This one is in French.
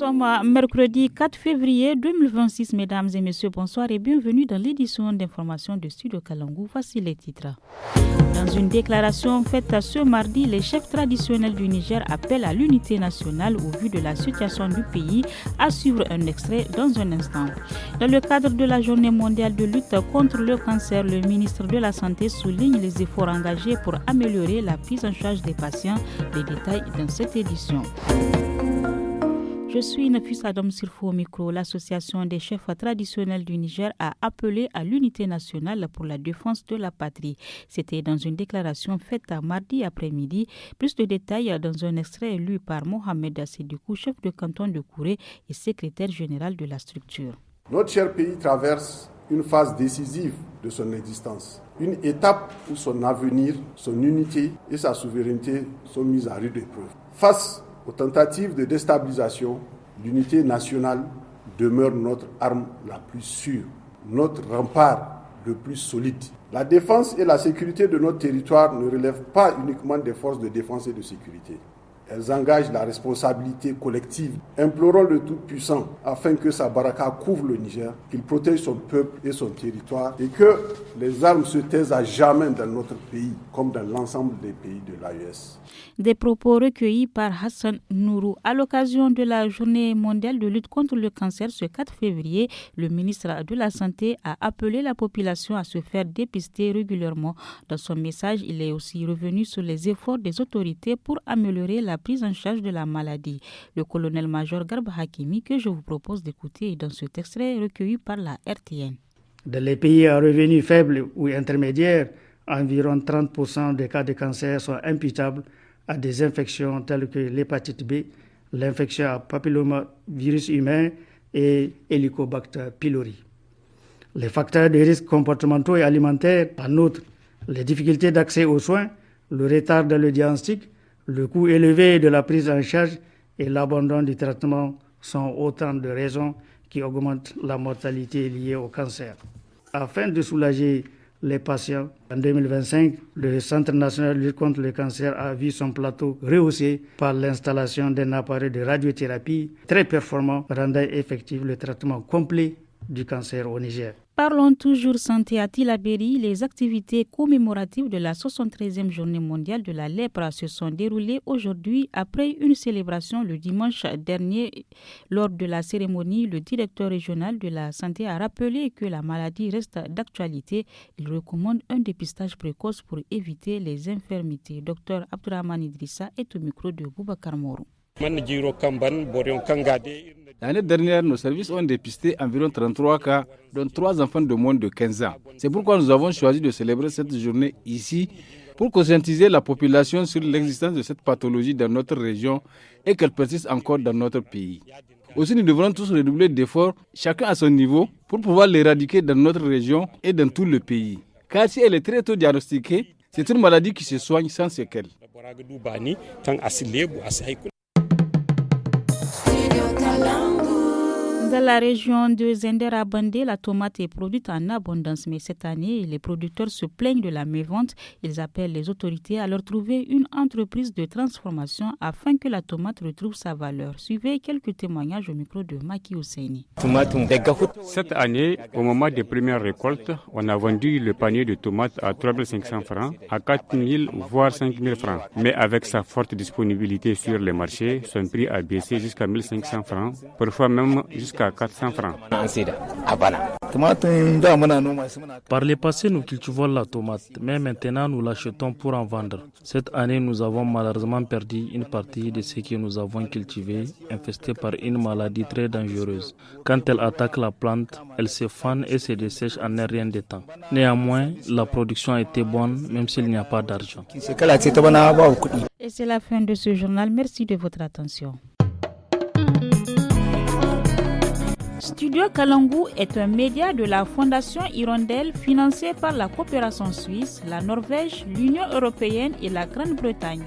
sommes mercredi 4 février 2026. Mesdames et messieurs, bonsoir et bienvenue dans l'édition d'information de Studio Kalangu. Voici les titres. Dans une déclaration faite ce mardi, les chefs traditionnels du Niger appellent à l'unité nationale au vu de la situation du pays. À suivre un extrait dans un instant. Dans le cadre de la journée mondiale de lutte contre le cancer, le ministre de la Santé souligne les efforts engagés pour améliorer la prise en charge des patients. Les détails dans cette édition. Je suis Nafis Adam Sirfo au micro. L'association des chefs traditionnels du Niger a appelé à l'unité nationale pour la défense de la patrie. C'était dans une déclaration faite mardi après-midi. Plus de détails dans un extrait lu par Mohamed Assedoukou, chef de canton de Kouré et secrétaire général de la structure. Notre cher pays traverse une phase décisive de son existence. Une étape où son avenir, son unité et sa souveraineté sont mises à rude épreuve. Face aux tentatives de déstabilisation, l'unité nationale demeure notre arme la plus sûre, notre rempart le plus solide. La défense et la sécurité de notre territoire ne relèvent pas uniquement des forces de défense et de sécurité. Elles engagent la responsabilité collective. Implorons le Tout-Puissant afin que sa baraka couvre le Niger, qu'il protège son peuple et son territoire et que les armes se taisent à jamais dans notre pays, comme dans l'ensemble des pays de l'AES. Des propos recueillis par Hassan Nourou. À l'occasion de la journée mondiale de lutte contre le cancer ce 4 février, le ministre de la Santé a appelé la population à se faire dépister régulièrement. Dans son message, il est aussi revenu sur les efforts des autorités pour améliorer la prise en charge de la maladie. Le colonel-major Garba Hakimi, que je vous propose d'écouter dans ce extrait recueilli par la RTN. Dans les pays à revenus faibles ou intermédiaires, environ 30% des cas de cancer sont imputables à des infections telles que l'hépatite B, l'infection à papillomavirus humain et Helicobacter pylori. Les facteurs de risque comportementaux et alimentaires, en outre, les difficultés d'accès aux soins, le retard dans le diagnostic, le coût élevé de la prise en charge et l'abandon du traitement sont autant de raisons qui augmentent la mortalité liée au cancer. Afin de soulager les patients, en 2025, le Centre national de lutte contre le cancer a vu son plateau rehaussé par l'installation d'un appareil de radiothérapie très performant rendant effectif le traitement complet du cancer au Niger. Parlons toujours santé à Tillabéri. Les activités commémoratives de la 73e journée mondiale de la lèpre se sont déroulées aujourd'hui après une célébration le dimanche dernier. Lors de la cérémonie, le directeur régional de la santé a rappelé que la maladie reste d'actualité. Il recommande un dépistage précoce pour éviter les infirmités. Dr Abdourahmane Idrissa est au micro de Boubacar Moro. L'année dernière, nos services ont dépisté environ 33 cas, dont 3 enfants de moins de 15 ans. C'est pourquoi nous avons choisi de célébrer cette journée ici pour conscientiser la population sur l'existence de cette pathologie dans notre région et qu'elle persiste encore dans notre pays. Aussi, nous devrons tous redoubler d'efforts, chacun à son niveau, pour pouvoir l'éradiquer dans notre région et dans tout le pays. Car si elle est très tôt diagnostiquée, c'est une maladie qui se soigne sans séquelles. Dans la région de Zender-Abandé, la tomate est produite en abondance. Mais cette année, les producteurs se plaignent de la mévente. Ils appellent les autorités à leur trouver une entreprise de transformation afin que la tomate retrouve sa valeur. Suivez quelques témoignages au micro de Maki Ousseini. Cette année, au moment des premières récoltes, on a vendu le panier de tomates à 3 500 francs, à 4 000 voire 5 000 francs. Mais avec sa forte disponibilité sur les marchés, son prix a baissé jusqu'à 1 500 francs, parfois même jusqu'à 400 francs. Par le passé, nous cultivons la tomate, mais maintenant nous l'achetons pour en vendre. Cette année, nous avons malheureusement perdu une partie de ce que nous avons cultivé, infesté par une maladie très dangereuse. Quand elle attaque la plante, elle se fane et se dessèche en un rien de temps. Néanmoins, la production a été bonne, même s'il n'y a pas d'argent. Et c'est la fin de ce journal. Merci de votre attention. Studio Kalangu est un média de la Fondation Hirondelle financé par la coopération suisse, la Norvège, l'Union européenne et la Grande-Bretagne.